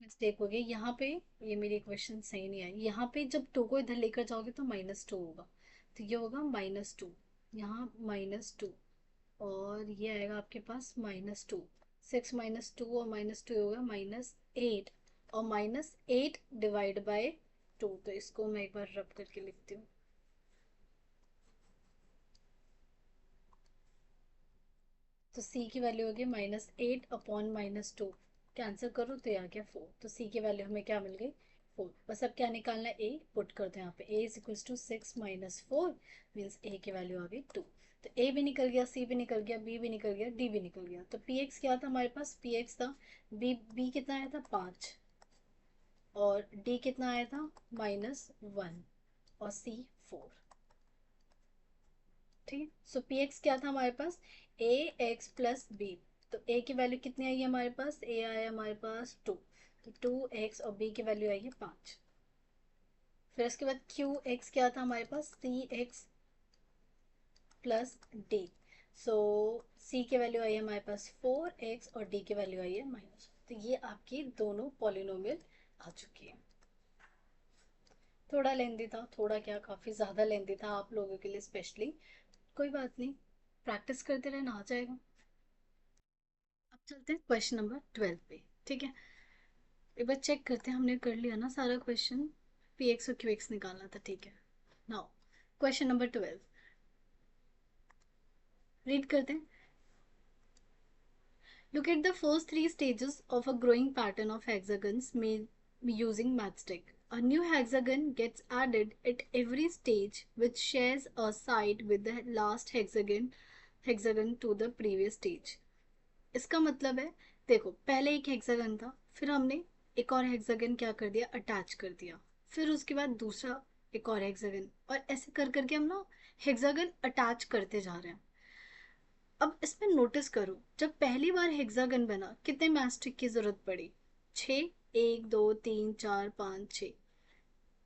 मिस्टेक हो गई यहाँ पे, ये मेरी इक्वेशन सही नहीं आई। यहाँ पे जब 2 को इधर लेकर जाओगे तो -2 होगा, तो ये होगा -2, यहाँ -2, और ये आएगा आपके पास -2। 6 माइनस 2 और -2 होगा -8, और -8 डिवाइड बाय 2। तो इसको मैं एक बार रब करके लिखती हूँ। तो c की वैल्यू होगी -8 अपॉन -2, कैंसिल करो तो ये आ गया 4। तो c की वैल्यू हमें क्या मिल गई 4। बस अब क्या निकालना है, a पुट करते हैं यहाँ पे, a is equal to 6 minus 4 means a की वैल्यू आ गई 2। तो a भी निकल गया, c भी निकल गया, b भी निकल गया, d भी निकल गया। तो px क्या था हमारे पास, px था b कितना आया था 5, और d कितना आया था -1, और c 4। ठीक है, सो पी एक्स क्या था हमारे पास, ए एक्स प्लस बी। तो ए की वैल्यू कितनी आई है हमारे पास, ए आया हमारे पास 2, तो 2x, और बी की वैल्यू आई है 5। फिर उसके बाद क्यू एक्स क्या था हमारे पास, सी एक्स प्लस डी। सो सी की वैल्यू आई है हमारे पास 4x, और डी की वैल्यू आई है -। तो ये आपकी दोनों पॉलिनोमियल आ चुकी है। थोड़ा लेंदी था, थोड़ा क्या काफ़ी ज़्यादा लेंदी था आप लोगों के लिए स्पेशली, कोई बात नहीं, प्रैक्टिस करते रहना आ जाएगा। अब चलते हैं क्वेश्चन नंबर 12 पे। ठीक है, एक बार चेक करते हैं, हमने कर लिया ना सारा क्वेश्चन, पी एक्स और क्यू एक्स निकालना था। ठीक है, नाउ क्वेश्चन नंबर 12 रीड करते हैं। Look at the first three stages of a growing pattern of hexagons made using matchstick. A new hexagon gets added at every stage which shares a side with the last hexagon to the previous stage. इसका मतलब है, देखो पहले एक hexagon था, फिर हमने एक और हेक्सागन क्या कर दिया, अटैच कर दिया, फिर उसके बाद दूसरा एक और हेक्सागन, और ऐसे कर करके हम ना हेक्सागन अटैच करते जा रहे हैं। अब इसमें नोटिस करो, जब पहली बार हेक्सागन बना कितने मैस्टिक की जरूरत पड़ी, 6, 1 2 3 4 5 6।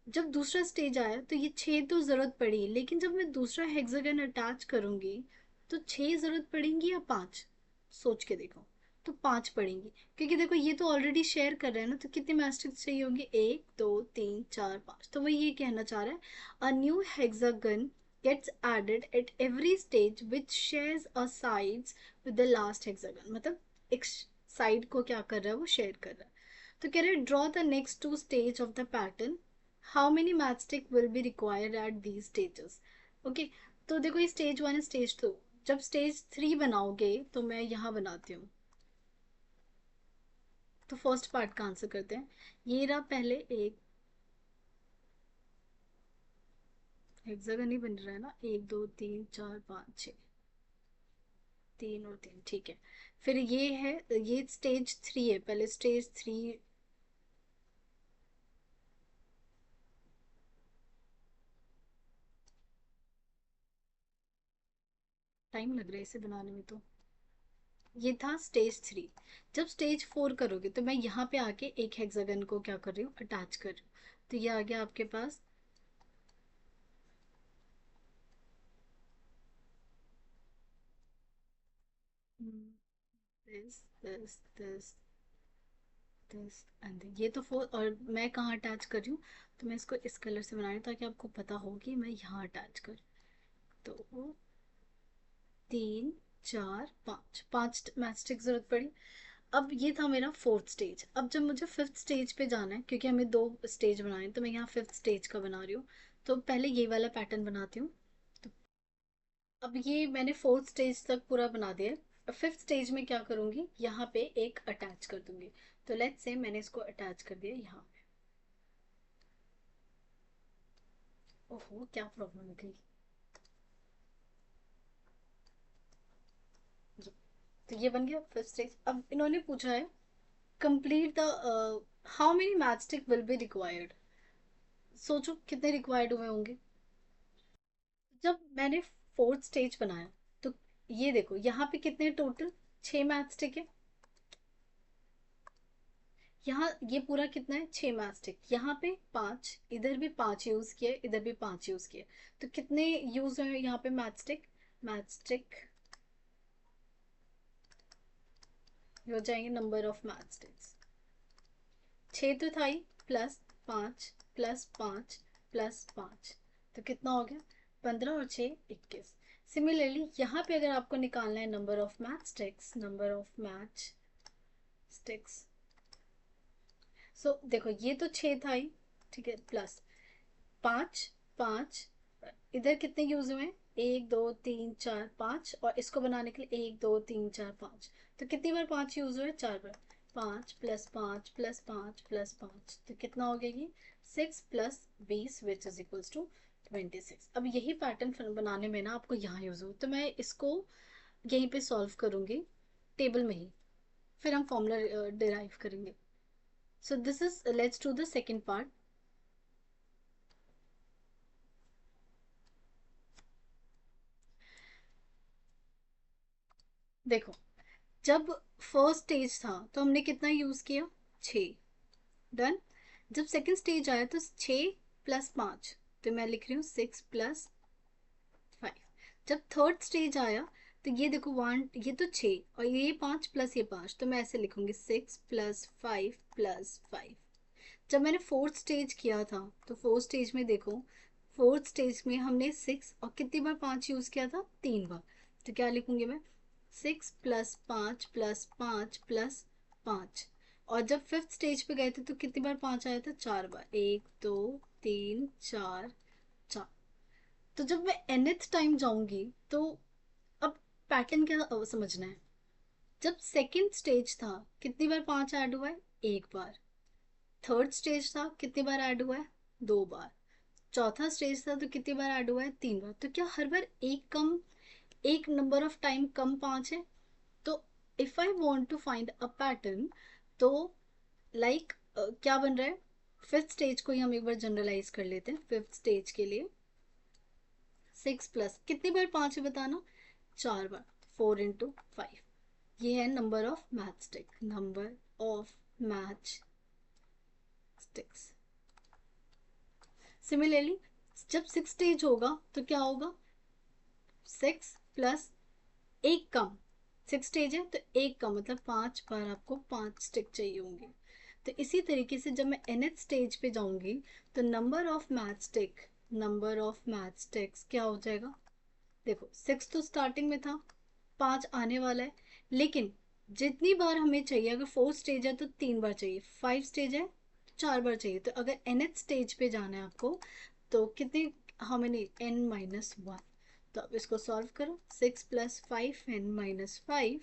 जब दूसरा स्टेज आया तो ये 6 तो जरूरत पड़ी, लेकिन जब मैं दूसरा हेक्सागन अटैच करूंगी तो 6 जरूरत पड़ेंगी या 5, सोच के देखो। तो 5 पड़ेंगी, क्योंकि देखो ये तो ऑलरेडी शेयर कर रहे हैं ना, तो कितने मैस्टिक्स चाहिए होंगे, 1 2 3 4 5। तो वही ये कहना चाह रहा है, a new hexagon gets added at every stage which shares a sides with the last hexagon। मतलब एक साइड को क्या कर रहा है, वो शेयर कर रहा है। तो कह रहे हैं draw the next two stage of the pattern, how many matchstick will be required at these stages. Okay, तो देखो ये स्टेज 1 है, स्टेज 2। जब स्टेज 3 बनाओगे तो मैं यहाँ बनाती हूँ। तो फर्स्ट पार्ट का आंसर करते हैं। ये रहा पहले एक हेक्सागन ही बन रहा है ना, 1 2 3 4 5 6, 3 और 3, ठीक है। फिर ये है, ये स्टेज 3 है, पहले स्टेज 3। टाइम लग रहा है इसे बनाने में। तो ये था स्टेज 3। जब स्टेज 4 करोगे तो मैं यहाँ पे आके एक हेक्सागन को क्या कर रही हूँ, अटैच कर रही हूँ। तो ये आ गया आपके पास। दिस दिस एंड ये तो 4, और मैं कहाँ अटैच कर रही हूँ, तो मैं इसको इस कलर से बना रही हूँ ताकि आपको पता हो कि मैं यहाँ अटैच कर। तो 3 4 5, 5 मैचस्टिक जरूरत पड़ी। अब ये था मेरा फोर्थ स्टेज। अब जब मुझे फिफ्थ स्टेज पे जाना है, क्योंकि हमें 2 स्टेज बनाए हैं, तो मैं यहाँ फिफ्थ स्टेज का बना रही हूँ। तो पहले ये वाला पैटर्न बनाती हूँ। तो अब ये मैंने फोर्थ स्टेज तक पूरा बना दिया है। फिफ्थ स्टेज में क्या करूँगी, यहाँ पे एक अटैच कर दूंगी। तो लेट्स से मैंने इसको अटैच कर दिया यहाँ पे। ओहो, क्या प्रॉब्लम निकली। ये- तो ये बन गया फिफ्थ स्टेज। अब इन्होंने पूछा है complete the how many match stick will be required. सोचो कितने रिक्वायर्ड हुए होंगे। जब मैंने फोर्थ स्टेज बनाया, तो ये देखो यहाँ पे कितने टोटल, 6 मैच स्टिक है। यहाँ ये पूरा कितना है, 6 मैच स्टिक। यहाँ पे 5, इधर भी 5 यूज किए, इधर भी 5 यूज किए। तो कितने यूज हुए यहाँ पे मैच स्टिक। मैच स्टिक हो जाएंगे नंबर ऑफ मैच स्टिक्स, 6 तो था ही, +5 +5 +5। तो कितना हो गया, 15 और 6 21। सिमिलरली यहाँ पे अगर आपको निकालना है number of match sticks, number of match sticks. So देखो ये तो 6 था ही, ठीक है, प्लस 5 5, इधर कितने यूज हुए हैं, 1 2 3 4 5, और इसको बनाने के लिए 1 2 3 4 5। तो कितनी बार 5 यूज हुए, 4 बार। 5 +5 +5 +5, तो कितना हो गया ये, 6 + 20 विच इज इक्वल्स टू 26। अब यही पैटर्न बनाने में ना आपको यहाँ यूज हो, तो मैं इसको यहीं पे सॉल्व करूंगी टेबल में ही, फिर हम फॉर्मूला डिराइव करेंगे। सो this is, let's do the second part. देखो, जब फर्स्ट स्टेज था तो हमने कितना यूज किया, 6। डन। जब सेकंड स्टेज आया तो 6 + 5, तो मैं लिख रही हूँ 6 + 5। जब थर्ड स्टेज आया तो ये देखो 1, ये तो 6 और ये 5 प्लस ये 5, तो मैं ऐसे लिखूंगी 6 + 5 + 5। जब मैंने फोर्थ स्टेज किया था, तो फोर्थ स्टेज में देखो, फोर्थ स्टेज में हमने 6 और कितनी बार 5 यूज किया था, 3 बार। तो क्या लिखूंगी मैं, 6 + 5 + 5 + 5। और जब फिफ्थ स्टेज पे गए थे तो कितनी बार 5 आया था, 4 बार, 1 2 3 4 4। तो जब मैं nth टाइम जाऊंगी तो अब पैटर्न क्या समझना है। जब सेकंड स्टेज था कितनी बार 5 ऐड हुआ है, 1 बार। थर्ड स्टेज था कितनी बार ऐड हुआ है, 2 बार। चौथा स्टेज था तो कितनी बार ऐड हुआ है, 3 बार। तो क्या हर बार एक कम, एक नंबर ऑफ टाइम कम 5 है। तो if I want to find a pattern, तो लाइक क्या बन रहा है, फिफ्थ स्टेज को ही हम एक बार जनरलाइज कर लेते हैं। फिफ्थ स्टेज के लिए 6 + कितनी बार 5 है बताना, 4 बार, 4 × 5। ये है number of match stick, number of match sticks. Similarly जब 6 स्टेज होगा तो क्या होगा, 6 + एक कम, 6 स्टेज है तो एक का मतलब 5 बार आपको 5 स्टिक चाहिए होंगे। तो इसी तरीके से जब मैं nth स्टेज पे जाऊंगी तो नंबर ऑफ मैथ स्टिक्स क्या हो जाएगा। देखो 6 तो स्टार्टिंग में था, 5 आने वाला है, लेकिन जितनी बार हमें चाहिए, अगर 4 स्टेज है तो 3 बार चाहिए, 5 स्टेज है तो 4 बार चाहिए। तो अगर nth स्टेज पे जाना है आपको तो कितने, हाउ मेनी, n-1। तो अब इसको सॉल्व करो, 6 + 5 n-5,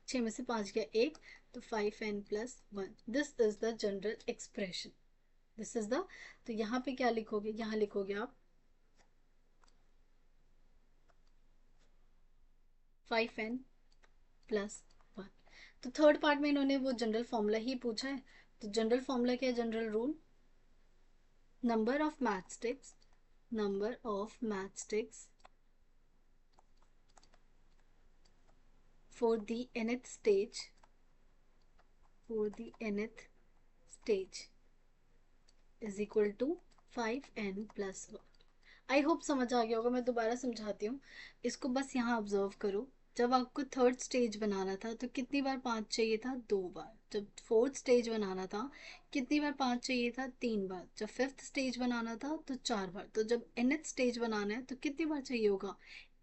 6 में से 5 गया 1, तो 5n+1, this is the general expression, this is the. तो यहाँ पे क्या लिखोगे, यहाँ लिखोगे आप 5n+1। तो थर्ड पार्ट में इन्होंने वो जनरल फॉर्मूला ही पूछा है। तो जनरल फॉर्मूला क्या है, general rule, number of math sticks for the nth stage is equal to 5n+1। I hope समझ आ गया होगा, मैं दोबारा समझाती हूँ। इसको बस यहाँ ऑब्जर्व करो, जब आपको थर्ड स्टेज बनाना था तो कितनी बार 5 चाहिए था, 2 बार। जब फोर्थ स्टेज बनाना था कितनी बार 5 चाहिए था, 3 बार। जब फिफ्थ स्टेज बनाना था तो 4 बार। तो जब nth स्टेज बनाना है तो कितनी बार चाहिए होगा,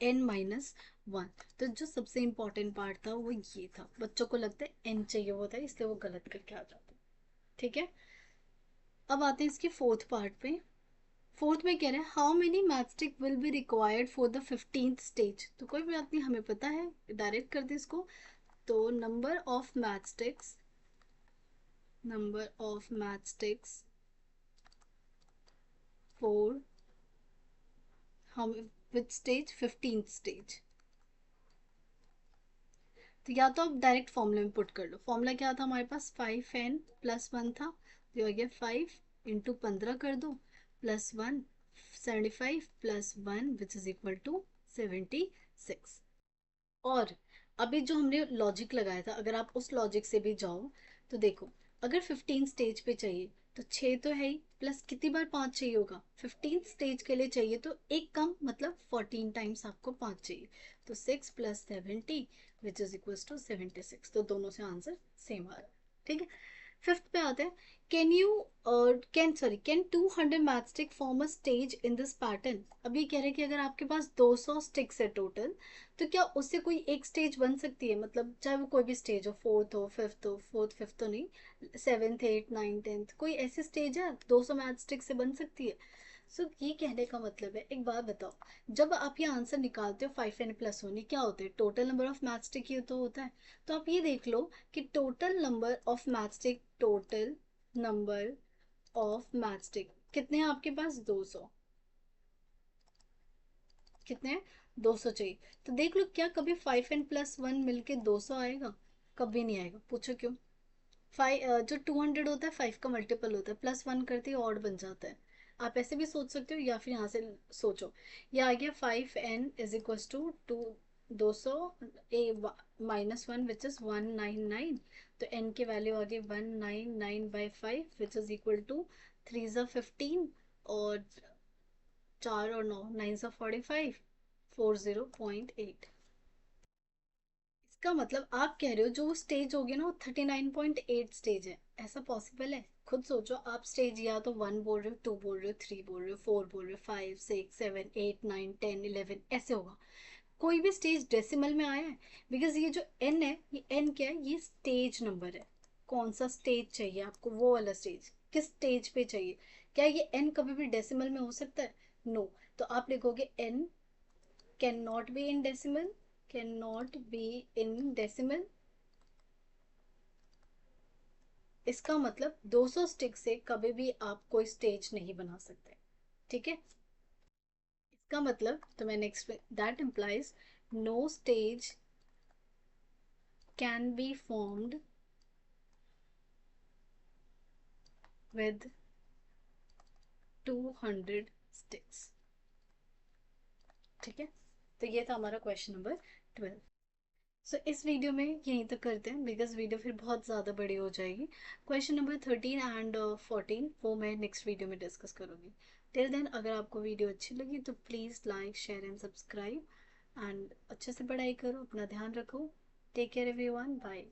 n-1। तो जो सबसे इम्पोर्टेंट पार्ट था वो ये था, बच्चों को लगता है n चाहिए होता है इसलिए वो गलत करके आ जाते हैं। ठीक है, अब आते हैं इसके फोर्थ पार्ट पे। फोर्थ में कह रहे हैं how many matchstick will be required for the 15th stage. तो कोई बात नहीं, हमें पता है, डायरेक्ट कर दे इसको। तो नंबर ऑफ मैथस्टिक्स फॉर हम विच स्टेज, 15th स्टेज। तो या तो आप डायरेक्ट फॉर्मूले में पुट कर लो। फॉर्मूला क्या था हमारे पास, 5n+1 था, तो हो गया 5 × 15 कर दो, +1, 75 +1 विच इज इक्वल टू 76। और अभी जो हमने लॉजिक लगाया था, अगर आप उस लॉजिक से भी जाओ तो देखो, अगर 15 स्टेज पे चाहिए तो 6 तो है ही, प्लस कितनी बार 5 चाहिए होगा, 15 स्टेज के लिए चाहिए तो एक कम, मतलब 14 टाइम्स आपको 5 चाहिए। तो 6 + 70 विच इज इक्वल टू 76। तो दोनों से आंसर सेम आ रहा है। ठीक है, फिफ्थ पे आते हैं। Can 200 math stick form a stage in this pattern. अभी कह रहे हैं कि अगर आपके पास 200 स्टिक्स है टोटल, तो क्या उससे कोई एक स्टेज बन सकती है, मतलब चाहे वो कोई भी स्टेज हो, फोर्थ हो, फिफ्थ तो नहीं, सेवेंथ, एट, नाइन, टेंथ, कोई ऐसी स्टेज है 200 मैथ स्टिक से बन सकती है। सो ये कहने का मतलब है, एक बात बताओ, जब आप ये आंसर निकालते हो 5n+1, क्या होते हैं, total number of match stick ही तो होता है। तो आप ये देख लो कि total number of match stick कितने हैं आपके पास, 200। कितने हैं, 200 चाहिए। तो देख लो, क्या कभी 5n+1 मिलके 200 आएगा, कभी नहीं आएगा। पूछो क्यों। जो 200 होता है 5 का मल्टीपल होता है, +1 करते ही ऑड बन जाता है। आप ऐसे भी सोच सकते हो या फिर यहाँ से सोचो, ये आ गया 5n = 200 -1 विच इज 199। तो n की वैल्यू आ गई 199/5 विच इज इक्वल टू 3 × 15 और 4 और 9, 9 × 45, 40.8। इसका मतलब आप कह रहे हो जो स्टेज होगी ना वो 39.8 स्टेज है। ऐसा पॉसिबल है, खुद सोचो आप। स्टेज या तो 1 बोल रहे हो, 2 बोल रहे हो, 3 बोल रहे हो, 4 बोल रहे हो, 5, 6, 7, 8, 9, 10, 11 ऐसे होगा। कोई भी स्टेज डेसिमल में आया है, बिकॉज ये जो एन है, ये एन क्या है, ये स्टेज नंबर है। कौन सा स्टेज चाहिए आपको, वो वाला स्टेज, किस स्टेज पे चाहिए। क्या ये एन कभी भी डेसिमल में हो सकता है, नो। तो आप लिखोगे N cannot be in decimal, cannot be in decimal। इसका मतलब 200 स्टिक से कभी भी आप कोई स्टेज नहीं बना सकते। ठीक है, इसका मतलब, तो मैंने that implies no stage can be formed with 200 sticks. ठीक है, तो ये था हमारा क्वेश्चन नंबर 12। सो इस वीडियो में यहीं तक करते हैं, बिकॉज वीडियो फिर बहुत ज़्यादा बड़ी हो जाएगी। क्वेश्चन नंबर 13 एंड 14 वो मैं नेक्स्ट वीडियो में डिस्कस करूँगी। टिल देन, अगर आपको वीडियो अच्छी लगी तो please like, share and subscribe. And अच्छे से पढ़ाई करो, अपना ध्यान रखो। Take care everyone, bye.